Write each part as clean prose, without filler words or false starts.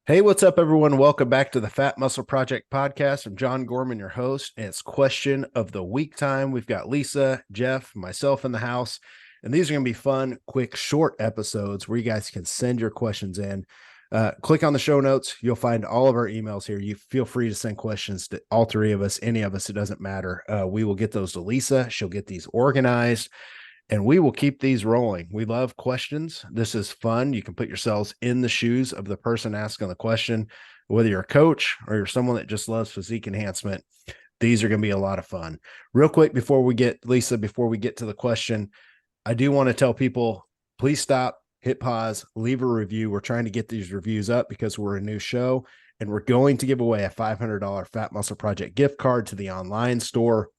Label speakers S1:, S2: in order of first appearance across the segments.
S1: Hey, what's up, everyone? Welcome back to the Fat Muscle Project podcast. I'm John Gorman, your host, and it's question of the week time. We've got Lisa, Jeff, myself in the house, and these are going to be fun, quick, short episodes where you guys can send your questions in. Click on the show notes. You'll find all of our emails here. You feel free to send questions to all three of us, any of us, it doesn't matter. We will get those to Lisa. She'll get these organized and we will keep these rolling. We love questions. This is fun. You can put yourselves in the shoes of the person asking the question, whether you're a coach or you're someone that just loves physique enhancement. These are going to be a lot of fun. Real quick, before we get to the question, I do want to tell people, please stop, hit pause, leave a review. We're trying to get these reviews up because we're a new show and we're going to give away a $500 Fat Muscle Project gift card to the online store.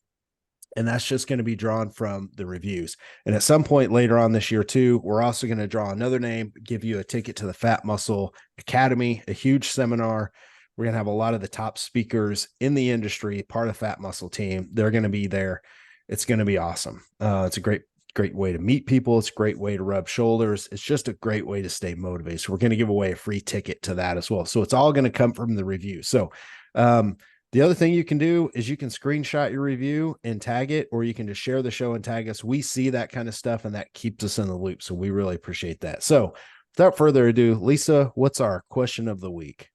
S1: And that's just going to be drawn from the reviews. And at some point later on this year too, we're also going to draw another name, give you a ticket to the Fat Muscle Academy, a huge seminar. We're going to have a lot of the top speakers in the industry, part of Fat Muscle team. They're going to be there. It's going to be awesome. It's a great way to meet people. It's a great way to rub shoulders. It's just a great way to stay motivated. So we're going to give away a free ticket to that as well. So it's all going to come from the review. So, the other thing you can do is you can screenshot your review and tag it, or you can just share the show and tag us. We see that kind of stuff and that keeps us in the loop. So we really appreciate that. So without further ado, Lisa, what's our question of the week?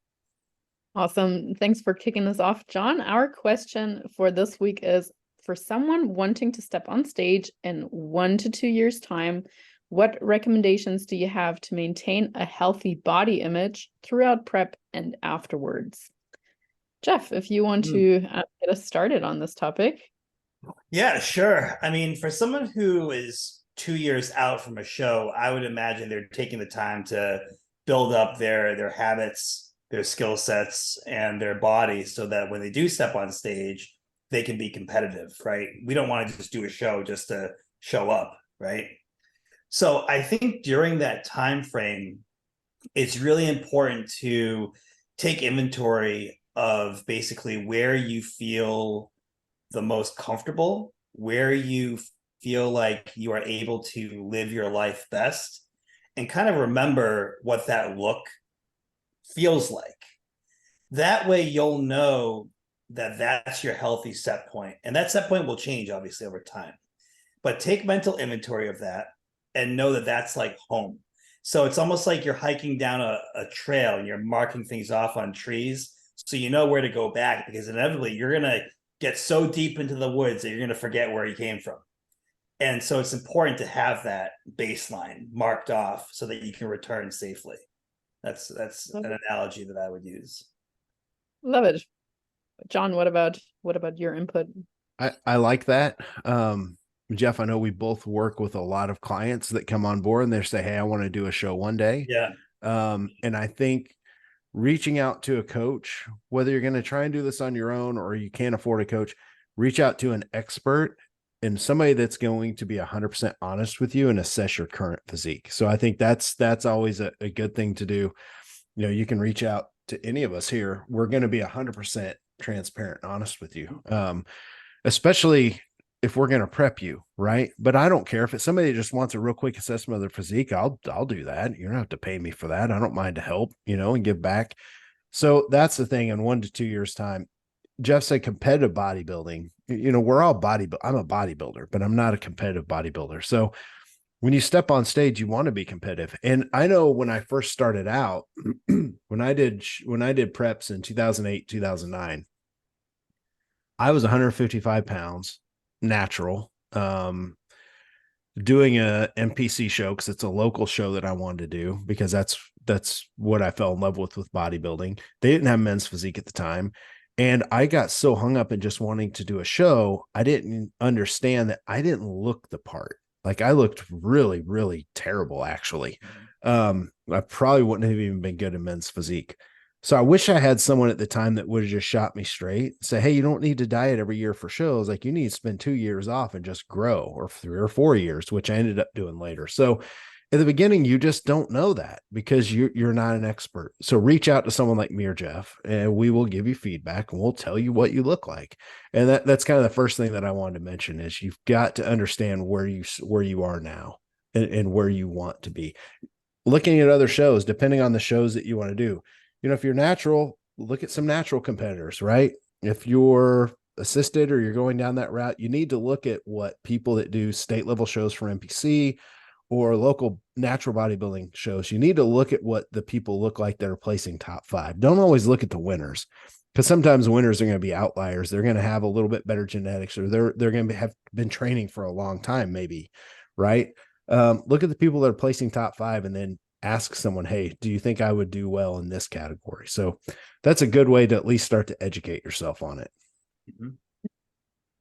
S2: Awesome. Thanks for kicking us off, John. Our question for this week is, for someone wanting to step on stage in 1 to 2 years' time, what recommendations do you have to maintain a healthy body image throughout prep and afterwards? Jeff, if you want to get us started on this topic.
S3: Yeah, sure. I mean, for someone who is 2 years out from a show, I would imagine they're taking the time to build up their habits, their skill sets, and their body so that when they do step on stage, they can be competitive, right? We don't want to just do a show just to show up, right? So I think during that time frame, it's really important to take inventory of basically where you feel the most comfortable, where you feel like you are able to live your life best, and kind of remember what that look feels like. That way you'll know that that's your healthy set point. And that set point will change obviously over time. But take mental inventory of that and know that that's like home. So it's almost like you're hiking down a trail and you're marking things off on trees so you know where to go back, because inevitably you're going to get so deep into the woods that you're going to forget where you came from. And so it's important to have that baseline marked off so that you can return safely. That's an analogy that I would use.
S2: Love it. John, what about your input?
S1: I like that. Jeff, I know we both work with a lot of clients that come on board and they say, hey, I want to do a show one day.
S3: Yeah.
S1: And I think reaching out to a coach, whether you're going to try and do this on your own or you can't afford a coach, reach out to an expert and somebody that's going to be 100% honest with you and assess your current physique. So I think that's always a good thing to do. You know, you can reach out to any of us here. We're going to be 100% transparent and honest with you. Especially if we're going to prep you, right? But I don't care if it's somebody that just wants a real quick assessment of their physique. I'll do that. You don't have to pay me for that. I don't mind to help, and give back. So that's the thing. In 1 to 2 years time, Jeff said competitive bodybuilding, we're all I'm a bodybuilder, but I'm not a competitive bodybuilder. So when you step on stage, you want to be competitive. And I know when I first started out, when I did preps in 2008, 2009, I was 155 pounds, natural, doing a NPC show because it's a local show that I wanted to do because that's what I fell in love with bodybuilding. They didn't have men's physique at the time. And I got so hung up in just wanting to do a show, I didn't understand that I didn't look the part. Like I looked really, really terrible, actually. I probably wouldn't have even been good in men's physique. So I wish I had someone at the time that would have just shot me straight, say, hey, you don't need to diet every year for shows. Like you need to spend 2 years off and just grow, or 3 or 4 years, which I ended up doing later. So in the beginning, you just don't know that because you're not an expert. So reach out to someone like me or Jeff, and we will give you feedback and we'll tell you what you look like. And that's kind of the first thing that I wanted to mention is you've got to understand where you are now and where you want to be. Looking at other shows, depending on the shows that you want to do, if you're natural, look at some natural competitors, right? If you're assisted or you're going down that route, you need to look at what people that do state level shows for NPC or local natural bodybuilding shows. You need to look at what the people look like that are placing top 5. Don't always look at the winners, because sometimes winners are going to be outliers. They're going to have a little bit better genetics, or they're going to have been training for a long time, maybe, right? Look at the people that are placing top 5 and then ask someone, hey, do you think I would do well in this category? So that's a good way to at least start to educate yourself on it.
S3: Mm-hmm.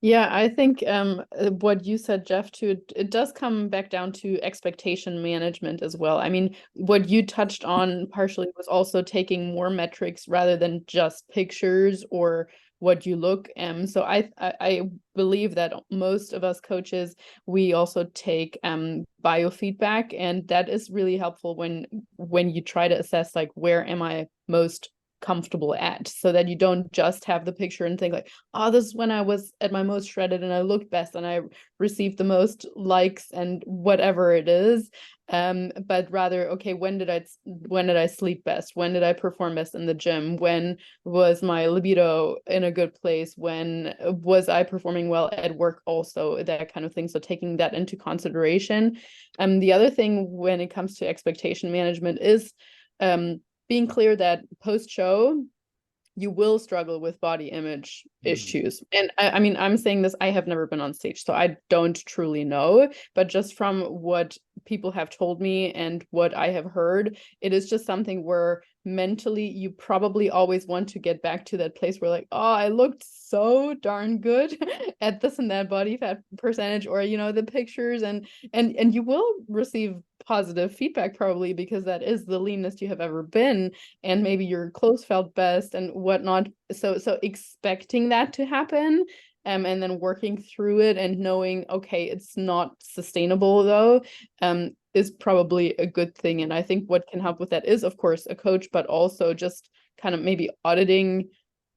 S2: Yeah, I think what you said, Jeff, too, it does come back down to expectation management as well. I mean, what you touched on partially was also taking more metrics rather than just pictures or what you look. So I believe that most of us coaches, we also take biofeedback, and that is really helpful when you try to assess, like, where am I most comfortable at, so that you don't just have the picture and think like, oh, this is when I was at my most shredded and I looked best and I received the most likes and whatever it is, but rather, okay, when did I sleep best, when did I perform best in the gym, when was my libido in a good place, when was I performing well at work, also that kind of thing. So taking that into consideration. The other thing when it comes to expectation management is being clear that post-show, you will struggle with body image issues. And I mean, I'm saying this, I have never been on stage, so I don't truly know, but just from what people have told me and what I have heard, it is just something where mentally you probably always want to get back to that place where, like, oh, I looked so darn good at this and that body fat percentage, or the pictures, and you will receive positive feedback probably, because that is the leanest you have ever been, and maybe your clothes felt best and whatnot. So expecting that to happen, and then working through it and knowing, okay, it's not sustainable though, is probably a good thing. And I think what can help with that is, of course, a coach, but also just kind of maybe auditing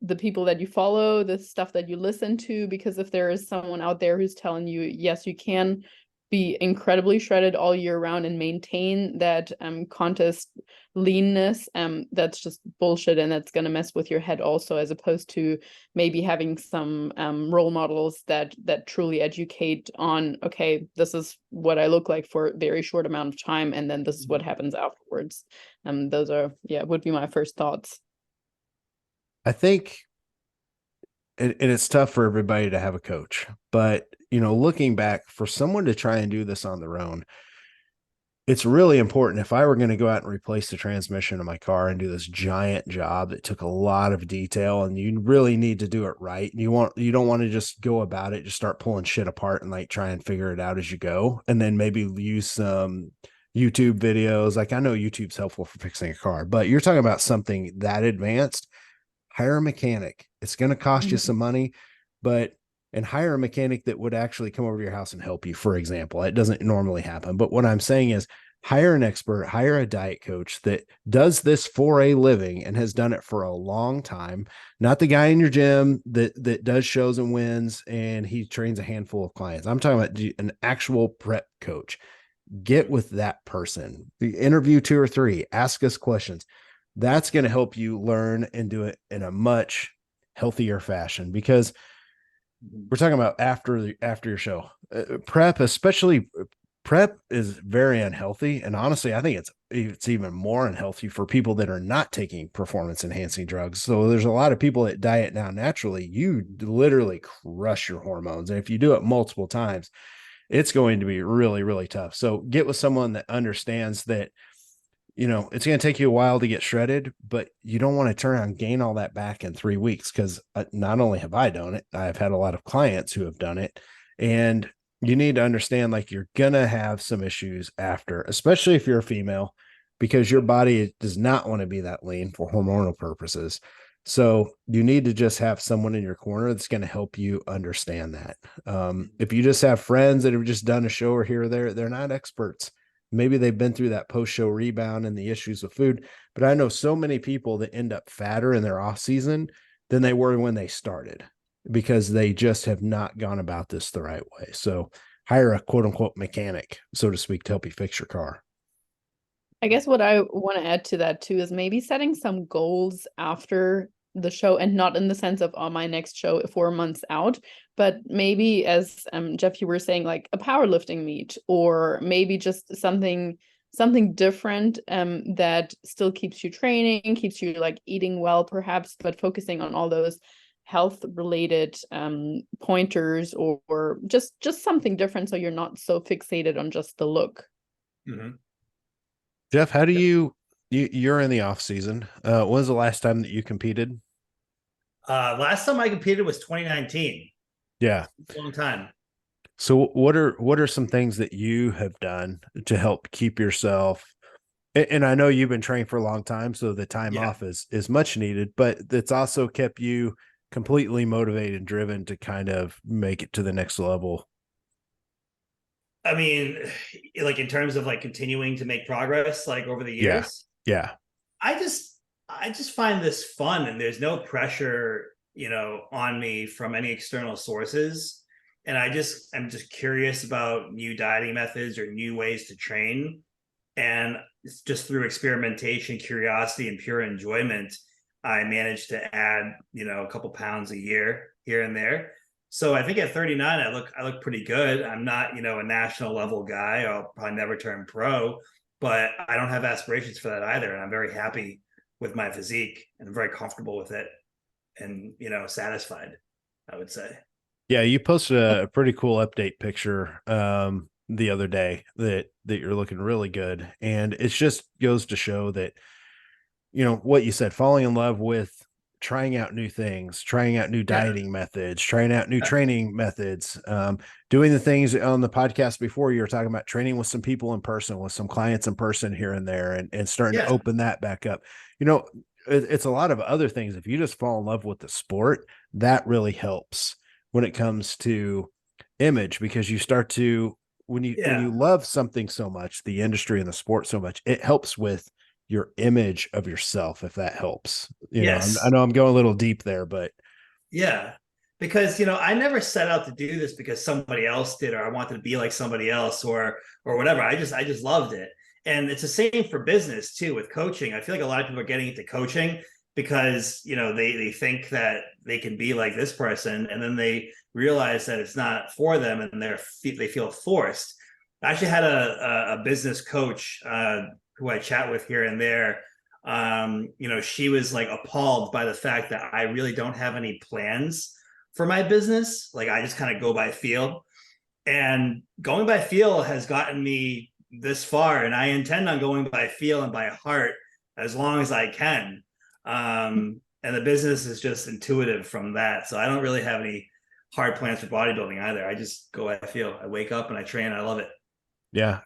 S2: the people that you follow, the stuff that you listen to, because if there is someone out there who's telling you, yes, you can be incredibly shredded all year round and maintain that contest leanness, that's just bullshit, and that's going to mess with your head also, as opposed to maybe having some role models that truly educate on, okay, this is what I look like for a very short amount of time, and then this is what happens afterwards. Those are, would be my first thoughts.
S1: I think and it's tough for everybody to have a coach, but looking back, for someone to try and do this on their own, it's really important. If I were going to go out and replace the transmission of my car and do this giant job that took a lot of detail, and you really need to do it right, you don't want to just go about it, just start pulling shit apart and like try and figure it out as you go, and then maybe use some YouTube videos. Like, I know YouTube's helpful for fixing a car, but you're talking about something that advanced. Hire a mechanic. It's going to cost you some money, and hire a mechanic that would actually come over to your house and help you, for example. It doesn't normally happen. But what I'm saying is, hire an expert, hire a diet coach that does this for a living and has done it for a long time. Not the guy in your gym that does shows and wins and he trains a handful of clients. I'm talking about an actual prep coach. Get with that person. Interview 2 or 3. Ask us questions. That's going to help you learn and do it in a much healthier fashion, because we're talking about after your show. Prep, especially prep, is very unhealthy. And honestly, I think it's even more unhealthy for people that are not taking performance enhancing drugs. So there's a lot of people that diet now naturally. You literally crush your hormones. And if you do it multiple times, it's going to be really, really tough. So get with someone that understands that, it's going to take you a while to get shredded, but you don't want to turn around and gain all that back in 3 weeks. Because not only have I done it, I've had a lot of clients who have done it. And you need to understand, like, you're going to have some issues after, especially if you're a female, because your body does not want to be that lean for hormonal purposes. So you need to just have someone in your corner that's going to help you understand that. If you just have friends that have just done a show or here or there, they're not experts. Maybe they've been through that post-show rebound and the issues with food, but I know so many people that end up fatter in their off season than they were when they started, because they just have not gone about this the right way. So hire a quote unquote mechanic, so to speak, to help you fix your car.
S2: I guess what I want to add to that too is maybe setting some goals after the show, and not in the sense of, oh, my next show 4 months out, but maybe as Jeff, you were saying, like a powerlifting meet, or maybe just something different that still keeps you training, keeps you like eating well perhaps, but focusing on all those health related pointers, or just something different, so you're not so fixated on just the look.
S3: Mhm.
S1: Jeff, how do you're in the off season? When was the last time that you competed?
S3: Last time I competed was 2019.
S1: Yeah.
S3: It's a long time.
S1: So what are some things that you have done to help keep yourself, and I know you've been training for a long time, so the time
S3: Yeah.
S1: off is much needed, but it's also kept you completely motivated and driven to kind of make it to the next level.
S3: I mean, like in terms of like continuing to make progress, like over the
S1: Yeah.
S3: years,
S1: Yeah.
S3: I just find this fun, and there's no pressure, on me from any external sources. And I'm just curious about new dieting methods or new ways to train. And it's just through experimentation, curiosity, and pure enjoyment, I managed to add, a couple pounds a year here and there. So I think at 39, I look pretty good. I'm not, a national level guy. I'll probably never turn pro, but I don't have aspirations for that either. And I'm very happy with my physique and very comfortable with it, and, satisfied, I would say.
S1: Yeah, you posted a pretty cool update picture the other day that you're looking really good. And it just goes to show that, what you said, falling in love with trying out new things, trying out new
S3: Yeah.
S1: dieting methods, trying out new training methods, doing the things on the podcast before. You were talking about training with some people in person, with some clients in person here and there, and starting to
S3: Yeah.
S1: open that back up. It's a lot of other things. If you just fall in love with the sport, that really helps when it comes to image, because you start to, when you
S3: Yeah.
S1: love something so much, the industry and the sport so much, it helps with your image of yourself, if that helps. I
S3: Yes.
S1: know I'm going a little deep there, but
S3: Yeah. Because, I never set out to do this because somebody else did, or I wanted to be like somebody else, or whatever. I just loved it. And it's the same for business too, with coaching. I feel like a lot of people are getting into coaching because, they think that they can be like this person, and then they realize that it's not for them, and they feel forced. I actually had a business coach who I chat with here and there. She was like appalled by the fact that I really don't have any plans for my business. Like I just kind of go by feel, and going by feel has gotten me this far. And I intend on going by feel and by heart as long as I can. And the business is just intuitive from that. So I don't really have any hard plans for bodybuilding either. I just go by feel. I wake up and I train. I love it.
S1: yeah.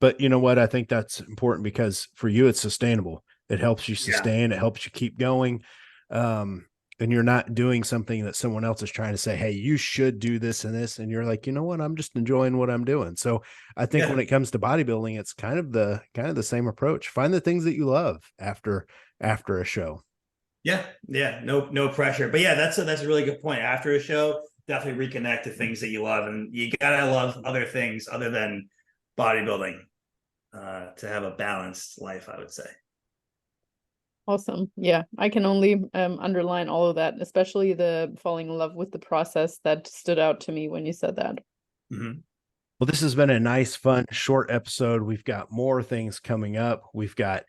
S1: But you know what? I think that's important because for you, it's sustainable. It helps you
S3: Yeah.
S1: sustain. It helps you keep going. And you're not doing something that someone else is trying to say, hey, you should do this and this. And you're like, you know what? I'm just enjoying what I'm doing. So I think when
S3: Yeah.
S1: it comes to bodybuilding, it's kind of the same approach. Find the things that you love after a show.
S3: Yeah. Yeah. No pressure. But yeah, that's a really good point. After a show, definitely reconnect to things that you love. And you gotta love other things other than bodybuilding to have a balanced life, I would say.
S2: Awesome. Yeah, I can only underline all of that, especially the falling in love with the process. That stood out to me when you said that.
S3: Mm-hmm.
S1: Well, this has been a nice, fun, short episode. We've got more things coming up. We've got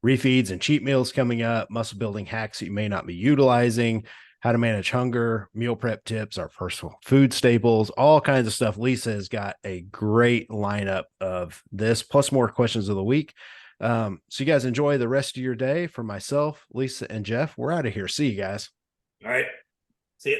S1: refeeds and cheat meals coming up, muscle building hacks that you may not be utilizing, how to manage hunger, meal prep tips, our personal food staples, all kinds of stuff. Lisa has got a great lineup of this, plus more questions of the week. So you guys enjoy the rest of your day. For myself, Lisa, and Jeff, we're out of here. See you guys.
S3: All right. See you.